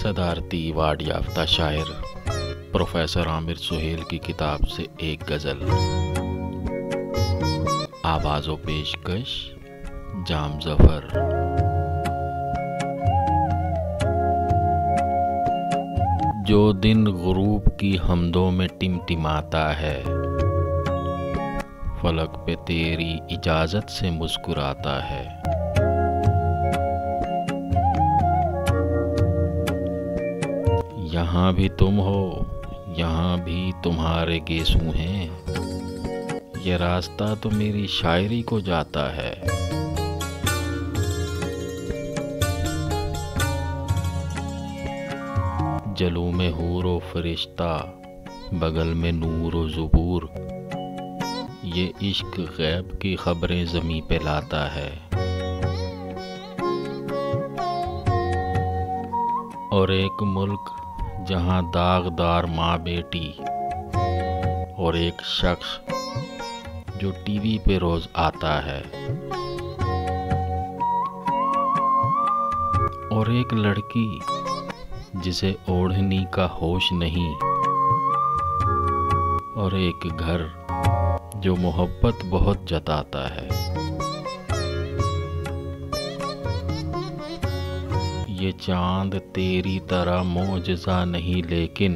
सदारती award याफ्ता शायर professor Aamir Suhail की किताब से एक गज़ल। आवाज़ो पेशकश जाम ज़फ़र। जो दिन गुरूब की हमदों में टिमटिमाता है, फलक पे तेरी इजाज़त से मुस्कुराता है। यहाँ भी तुम हो, यहाँ भी तुम्हारे गेसू हैं, ये रास्ता तो मेरी शायरी को जाता है। जलू में हूर व फरिश्ता, बगल में नूर व ज़ुबूर, ये इश्क गैब की खबरें ज़मीं पे लाता है। और एक मुल्क जहाँ दागदार माँ बेटी, और एक शख्स जो टीवी पे रोज़ आता है, और एक लड़की जिसे ओढ़नी का होश नहीं, और एक घर जो मोहब्बत बहुत जताता है। ये चांद तेरी तरह मोजज़ा नहीं, लेकिन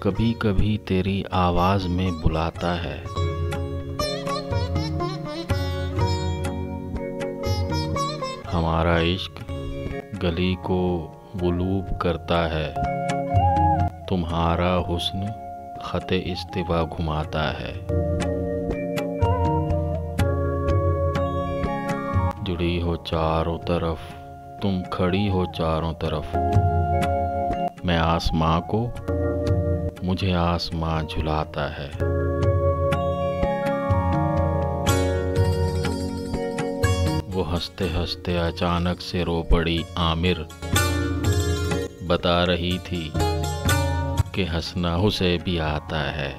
कभी कभी तेरी आवाज़ में बुलाता है। हमारा इश्क गली को गुलूब करता है, तुम्हारा हुस्न ख़ते इस्तिवा घुमाता है। जुड़ी हो चारों तरफ, तुम खड़ी हो चारों तरफ, मैं आसमां को, मुझे आसमां झुलाता है। वो हंसते हंसते अचानक से रो पड़ी आमिर, बता रही थी कि हंसना उसे भी आता है।